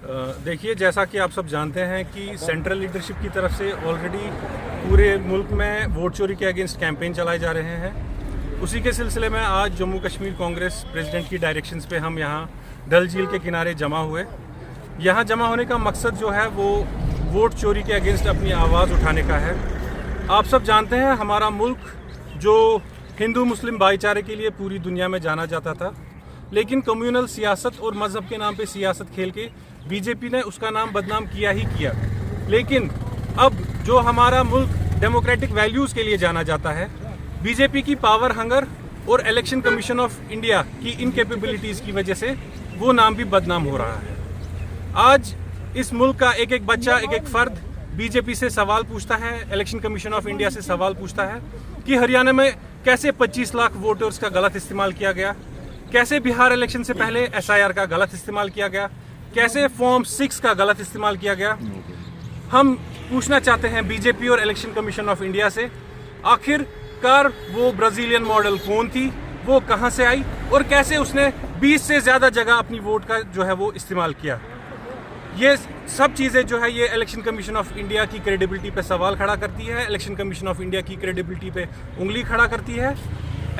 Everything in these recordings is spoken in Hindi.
देखिए, जैसा कि आप सब जानते हैं कि सेंट्रल लीडरशिप की तरफ से ऑलरेडी पूरे मुल्क में वोट चोरी के अगेंस्ट कैंपेन चलाए जा रहे हैं। उसी के सिलसिले में आज जम्मू कश्मीर कांग्रेस प्रेसिडेंट की डायरेक्शंस पे हम यहाँ डल झील के किनारे जमा हुए। यहाँ जमा होने का मकसद जो है वो वोट चोरी के अगेंस्ट अपनी आवाज़ उठाने का है। आप सब जानते हैं हमारा मुल्क जो हिंदू मुस्लिम भाईचारे के लिए पूरी दुनिया में जाना जाता था, लेकिन कम्युनल सियासत और मज़हब के नाम पे सियासत खेल के बीजेपी ने उसका नाम बदनाम किया ही किया। लेकिन अब जो हमारा मुल्क डेमोक्रेटिक वैल्यूज़ के लिए जाना जाता है, बीजेपी की पावर हंगर और इलेक्शन कमीशन ऑफ इंडिया की इनकेपेबिलिटीज़ की वजह से वो नाम भी बदनाम हो रहा है। आज इस मुल्क का एक एक बच्चा, एक एक फ़र्द बीजेपी से सवाल पूछता है, इलेक्शन कमीशन ऑफ इंडिया से सवाल पूछता है कि हरियाणा में कैसे 25 लाख वोटर्स का गलत इस्तेमाल किया गया, कैसे बिहार इलेक्शन से पहले SIR का गलत इस्तेमाल किया गया, कैसे फॉर्म 6 का गलत इस्तेमाल किया गया। हम पूछना चाहते हैं बीजेपी और इलेक्शन कमीशन ऑफ इंडिया से, आखिरकार वो ब्राज़ीलियन मॉडल कौन थी, वो कहां से आई और कैसे उसने 20 से ज़्यादा जगह अपनी वोट का जो है वो इस्तेमाल किया। ये सब चीज़ें जो है ये इलेक्शन कमीशन ऑफ इंडिया की क्रेडिबिलिटी पे सवाल खड़ा करती है, इलेक्शन कमीशन ऑफ इंडिया की क्रेडिबिलिटी पे उंगली खड़ा करती है।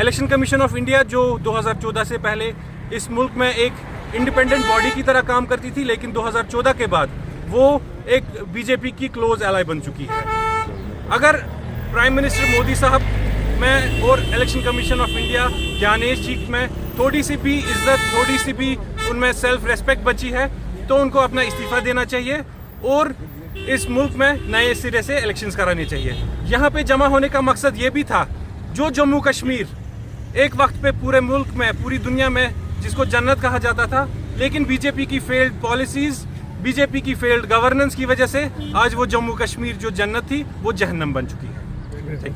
इलेक्शन कमीशन ऑफ इंडिया जो 2014 से पहले इस मुल्क में एक इंडिपेंडेंट बॉडी की तरह काम करती थी, लेकिन 2014 के बाद वो एक बीजेपी की क्लोज एलाई बन चुकी है। अगर प्राइम मिनिस्टर मोदी साहब में और election commission of India Gyanesh ji में थोड़ी सी भी इज्जत, थोड़ी सी भी उनमें सेल्फ रेस्पेक्ट बची है तो उनको अपना इस्तीफा देना चाहिए और इस मुल्क में नए सिरे से इलेक्शंस कराने चाहिए। यहाँ पे जमा होने का मकसद ये भी था, जो जम्मू कश्मीर एक वक्त पे पूरे मुल्क में, पूरी दुनिया में जिसको जन्नत कहा जाता था, लेकिन बीजेपी की फेल्ड पॉलिसीज, बीजेपी की फेल्ड गवर्नेंस की वजह से आज वो जम्मू कश्मीर जो जन्नत थी वो जहन्नम बन चुकी है।